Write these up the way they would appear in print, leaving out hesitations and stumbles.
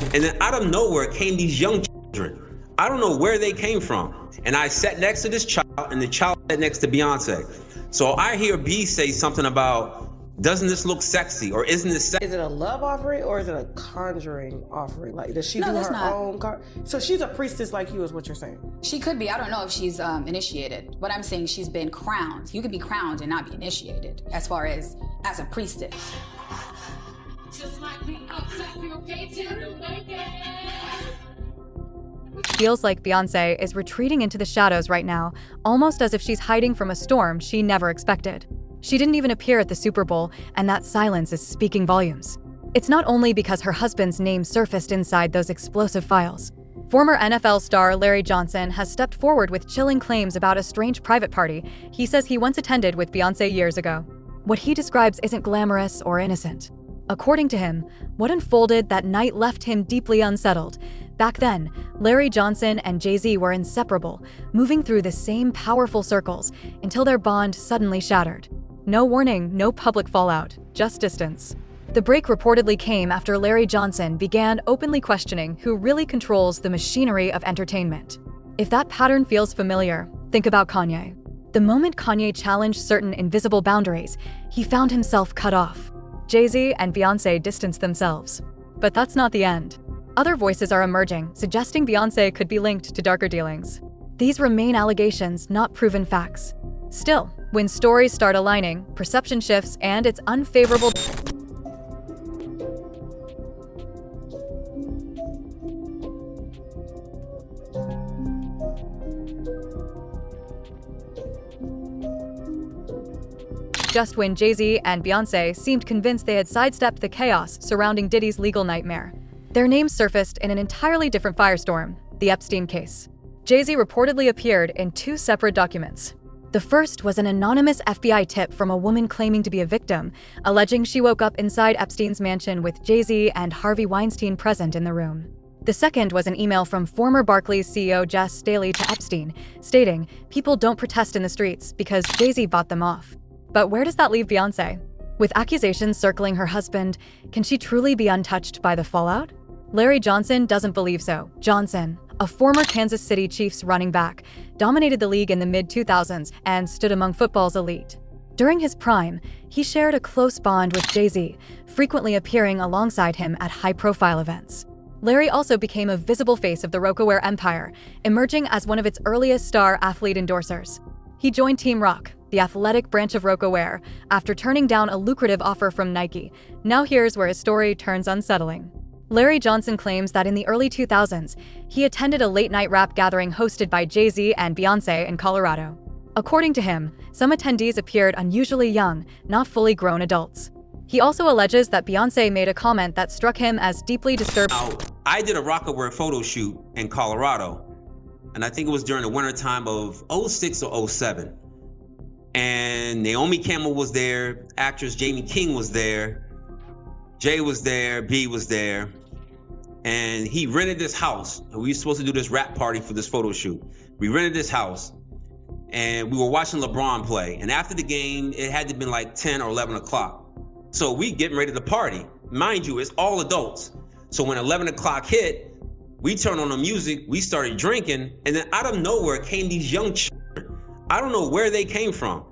And then out of nowhere came these young children. I don't know where they came from. And I sat next to this child, and the child sat next to Beyoncé. So I hear B say something about, doesn't this look sexy, or isn't this sexy? Is it a love offering or is it a conjuring offering? Like, does she do her own? So she's a priestess like you, is what you're saying? She could be. I don't know if she's initiated, but I'm saying she's been crowned. You could be crowned and not be initiated, as far as a priestess. Feels like Beyoncé is retreating into the shadows right now, almost as if she's hiding from a storm she never expected. She didn't even appear at the Super Bowl, and that silence is speaking volumes. It's not only because her husband's name surfaced inside those explosive files. Former NFL star Larry Johnson has stepped forward with chilling claims about a strange private party he says he once attended with Beyoncé years ago. What he describes isn't glamorous or innocent. According to him, what unfolded that night left him deeply unsettled. Back then, Larry Johnson and Jay-Z were inseparable, moving through the same powerful circles until their bond suddenly shattered. No warning, no public fallout, just distance. The break reportedly came after Larry Johnson began openly questioning who really controls the machinery of entertainment. If that pattern feels familiar, think about Kanye. The moment Kanye challenged certain invisible boundaries, he found himself cut off. Jay-Z and Beyoncé distanced themselves. But that's not the end. Other voices are emerging, suggesting Beyoncé could be linked to darker dealings. These remain allegations, not proven facts. Still, when stories start aligning, perception shifts, and it's unfavorable. Just when Jay-Z and Beyoncé seemed convinced they had sidestepped the chaos surrounding Diddy's legal nightmare, their names surfaced in an entirely different firestorm, the Epstein case. Jay-Z reportedly appeared in two separate documents. The first was an anonymous FBI tip from a woman claiming to be a victim, alleging she woke up inside Epstein's mansion with Jay-Z and Harvey Weinstein present in the room. The second was an email from former Barclays CEO Jas Staley to Epstein, stating, "People don't protest in the streets because Jay-Z bought them off." But where does that leave Beyoncé? With accusations circling her husband, can she truly be untouched by the fallout? Larry Johnson doesn't believe so. Johnson, a former Kansas City Chiefs running back, dominated the league in the mid-2000s and stood among football's elite. During his prime, he shared a close bond with Jay-Z, frequently appearing alongside him at high-profile events. Larry also became a visible face of the Rocawear empire, emerging as one of its earliest star athlete endorsers. He joined Team Rock, the athletic branch of Rocawear, after turning down a lucrative offer from Nike. Now here's where his story turns unsettling. Larry Johnson claims that in the early 2000s, he attended a late-night rap gathering hosted by Jay-Z and Beyoncé in Colorado. According to him, some attendees appeared unusually young, not fully grown adults. He also alleges that Beyoncé made a comment that struck him as deeply disturbing. I did a Rocawear photo shoot in Colorado, and I think it was during the wintertime of 06 or 07. And Naomi Campbell was there, actress Jamie King was there, Jay was there, B was there, and he rented this house. We were supposed to do this rap party for this photo shoot. We rented this house, and we were watching LeBron play. And after the game, it had to have been like 10 or 11 o'clock. So we getting ready to party. Mind you, it's all adults. So when 11 o'clock hit, we turned on the music, we started drinking, and then out of nowhere came these young children. I don't know where they came from.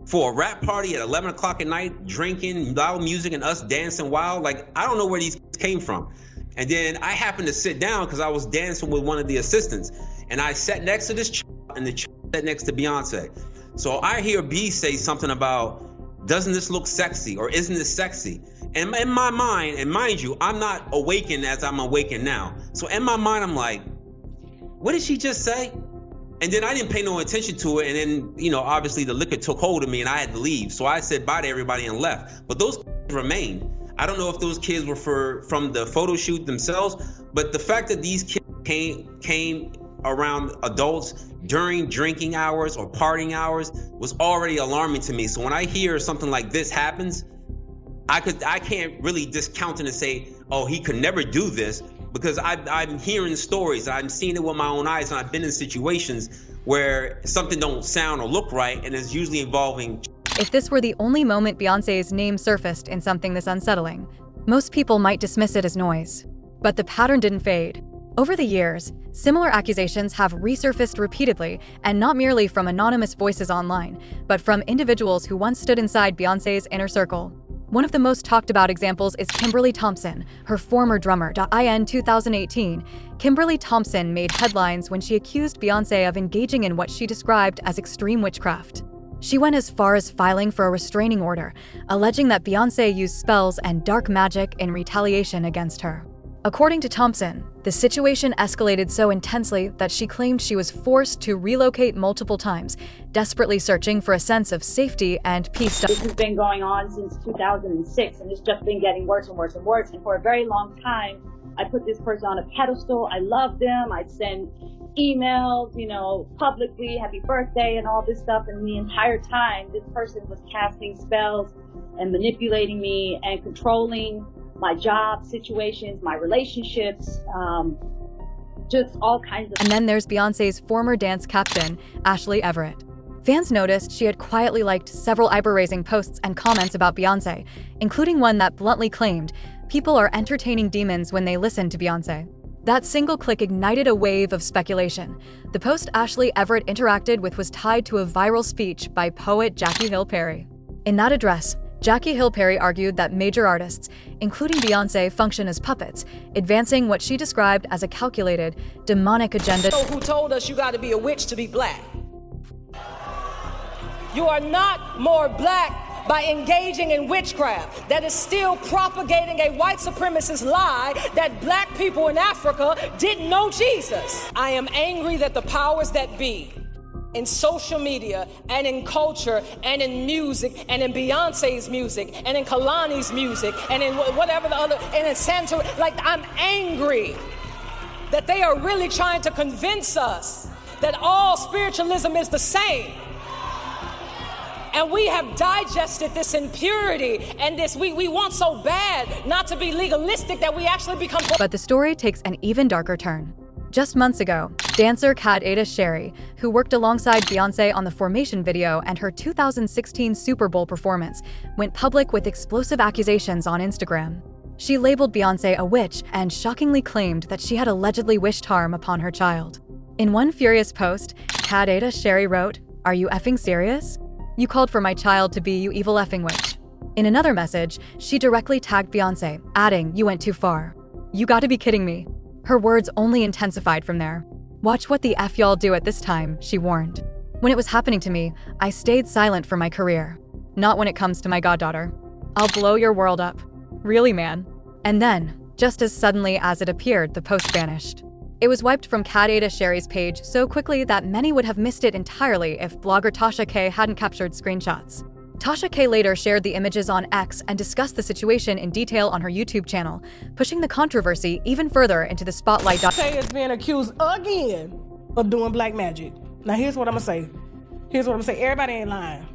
For a rap party at 11 o'clock at night, drinking loud music and us dancing wild, like, I don't know where these came from. And then I happened to sit down because I was dancing with one of the assistants, and I sat next to this child, and the child sat next to Beyoncé. So I hear B say something about, doesn't this look sexy, or isn't this sexy? And in my mind, and mind you, I'm not awakened as I'm awakened now. So in my mind, I'm like, what did she just say? And then I didn't pay no attention to it. And then, you know, obviously the liquor took hold of me and I had to leave. So I said bye to everybody and left. But those remained. I don't know if those kids were from the photo shoot themselves, but the fact that these kids came around adults during drinking hours or partying hours was already alarming to me. So when I hear something like this happens, I can't really discount it and say, oh, he could never do this. Because I'm hearing stories, I'm seeing it with my own eyes, and I've been in situations where something don't sound or look right, and it's usually involving. If this were the only moment Beyoncé's name surfaced in something this unsettling, most people might dismiss it as noise. But the pattern didn't fade. Over the years, similar accusations have resurfaced repeatedly, and not merely from anonymous voices online, but from individuals who once stood inside Beyoncé's inner circle. One of the most talked about examples is Kimberly Thompson, her former drummer. In 2018, Kimberly Thompson made headlines when she accused Beyoncé of engaging in what she described as extreme witchcraft. She went as far as filing for a restraining order, alleging that Beyoncé used spells and dark magic in retaliation against her. According to Thompson, the situation escalated so intensely that she claimed she was forced to relocate multiple times, desperately searching for a sense of safety and peace. This has been going on since 2006, and it's just been getting worse and worse and worse. And for a very long time, I put this person on a pedestal. I loved them. I'd send emails, publicly, happy birthday and all this stuff. And the entire time, this person was casting spells and manipulating me and controlling my job situations, my relationships, just all kinds of. And then there's Beyoncé's former dance captain, Ashley Everett. Fans noticed she had quietly liked several eyebrow-raising posts and comments about Beyoncé, including one that bluntly claimed, "People are entertaining demons when they listen to Beyoncé." That single click ignited a wave of speculation. The post Ashley Everett interacted with was tied to a viral speech by poet Jackie Hill Perry. In that address, Jackie Hill Perry argued that major artists, including Beyoncé, function as puppets, advancing what she described as a calculated, demonic agenda. Who told us you got to be a witch to be black? You are not more black by engaging in witchcraft. That is still propagating a white supremacist lie that black people in Africa didn't know Jesus. I am angry that the powers that be in social media and in culture and in music and in Beyonce's music and in Kalani's music and in whatever the other, and in Santa, I'm angry that they are really trying to convince us that all spiritualism is the same. And we have digested this impurity and this, we want so bad not to be legalistic that we actually become. But the story takes an even darker turn. Just months ago, dancer Ada Sherry, who worked alongside Beyoncé on the Formation video and her 2016 Super Bowl performance, went public with explosive accusations on Instagram. She labeled Beyoncé a witch and shockingly claimed that she had allegedly wished harm upon her child. In one furious post, Ada Sherry wrote, "Are you effing serious? You called for my child to be, you evil effing witch." In another message, she directly tagged Beyoncé, adding, "You went too far. You gotta be kidding me." Her words only intensified from there. "Watch what the F y'all do at this time," she warned. "When it was happening to me, I stayed silent for my career. Not when it comes to my goddaughter. I'll blow your world up. Really, man." And then, just as suddenly as it appeared, the post vanished. It was wiped from Ada Sherry's page so quickly that many would have missed it entirely if blogger Tasha K hadn't captured screenshots. Tasha K later shared the images on X and discussed the situation in detail on her YouTube channel, pushing the controversy even further into the spotlight. K is being accused again of doing black magic. Now here's what I'm gonna say. Everybody ain't lying.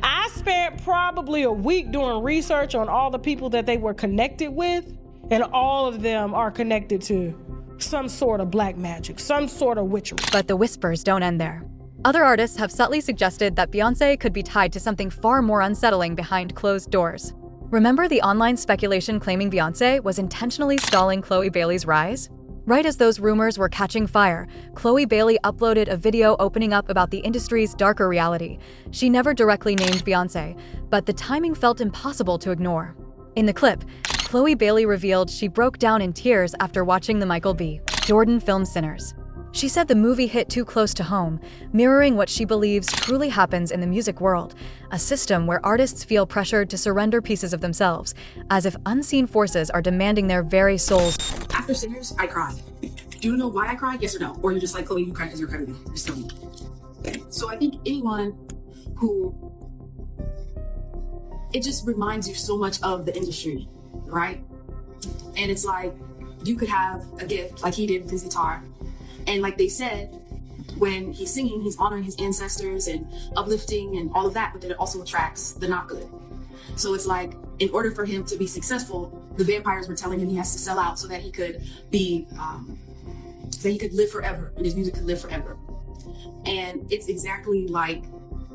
I spent probably a week doing research on all the people that they were connected with, and all of them are connected to some sort of black magic, some sort of witchery. But the whispers don't end there. Other artists have subtly suggested that Beyoncé could be tied to something far more unsettling behind closed doors. Remember the online speculation claiming Beyoncé was intentionally stalling Chloe Bailey's rise? Right as those rumors were catching fire, Chloe Bailey uploaded a video opening up about the industry's darker reality. She never directly named Beyoncé, but the timing felt impossible to ignore. In the clip, Chloe Bailey revealed she broke down in tears after watching the Michael B. Jordan film Sinners. She said the movie hit too close to home, mirroring what she believes truly happens in the music world, a system where artists feel pressured to surrender pieces of themselves, as if unseen forces are demanding their very souls. After Sinners, I cried. Do you know why I cried? Yes or no? Or you're just like, Chloe, you cried because you're crazy. Just tell me. Okay. So I think anyone who, it just reminds you so much of the industry, right? And it's like, you could have a gift like he did with his guitar. And like they said, when he's singing, he's honoring his ancestors and uplifting and all of that, but then it also attracts the not good. So it's like, in order for him to be successful, the vampires were telling him he has to sell out so that he could be, so that he could live forever and his music could live forever. And it's exactly like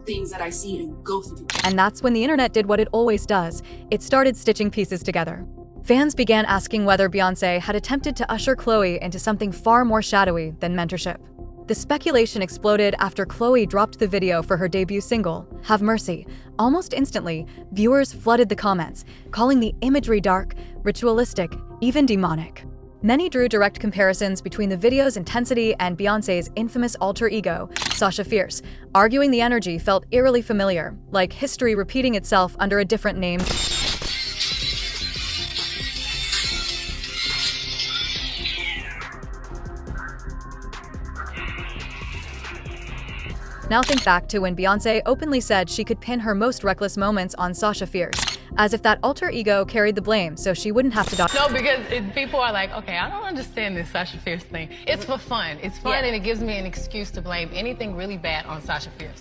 things that I see and go through. And that's when the internet did what it always does. It started stitching pieces together. Fans began asking whether Beyoncé had attempted to usher Khloe into something far more shadowy than mentorship. The speculation exploded after Khloe dropped the video for her debut single, Have Mercy. Almost instantly, viewers flooded the comments, calling the imagery dark, ritualistic, even demonic. Many drew direct comparisons between the video's intensity and Beyoncé's infamous alter ego, Sasha Fierce, arguing the energy felt eerily familiar, like history repeating itself under a different name. Now think back to when Beyoncé openly said she could pin her most reckless moments on Sasha Fierce, as if that alter ego carried the blame so she wouldn't have to dodge. No, because people are like, okay, I don't understand this Sasha Fierce thing. It's for fun. It's fun, and it gives me an excuse to blame anything really bad on Sasha Fierce.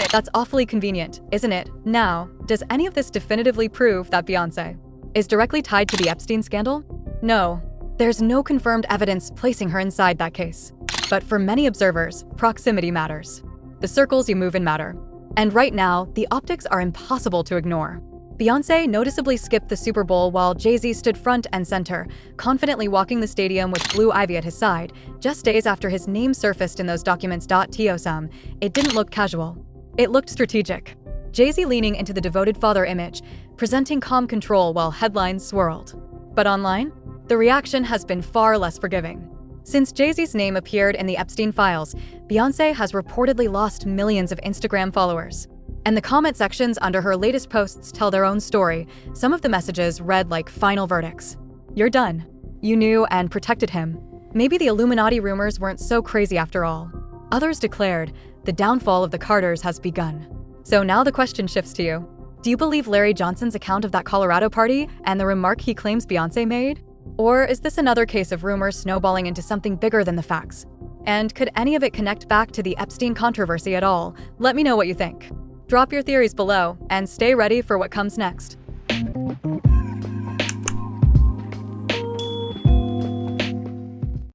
That's awfully convenient, isn't it? Now, does any of this definitively prove that Beyoncé is directly tied to the Epstein scandal? No. There's no confirmed evidence placing her inside that case. But for many observers, proximity matters. The circles you move in matter. And right now, the optics are impossible to ignore. Beyoncé noticeably skipped the Super Bowl while Jay-Z stood front and center, confidently walking the stadium with Blue Ivy at his side, just days after his name surfaced in those documents. To it didn't look casual. It looked strategic. Jay-Z leaning into the devoted father image, presenting calm control while headlines swirled. But online, the reaction has been far less forgiving. Since Jay-Z's name appeared in the Epstein files, Beyoncé has reportedly lost millions of Instagram followers. And the comment sections under her latest posts tell their own story. Some of the messages read like final verdicts. You're done. You knew and protected him. Maybe the Illuminati rumors weren't so crazy after all. Others declared, the downfall of the Carters has begun. So now the question shifts to you. Do you believe Larry Johnson's account of that Colorado party and the remark he claims Beyoncé made? Or is this another case of rumors snowballing into something bigger than the facts? And could any of it connect back to the Epstein controversy at all? Let me know what you think. Drop your theories below and stay ready for what comes next.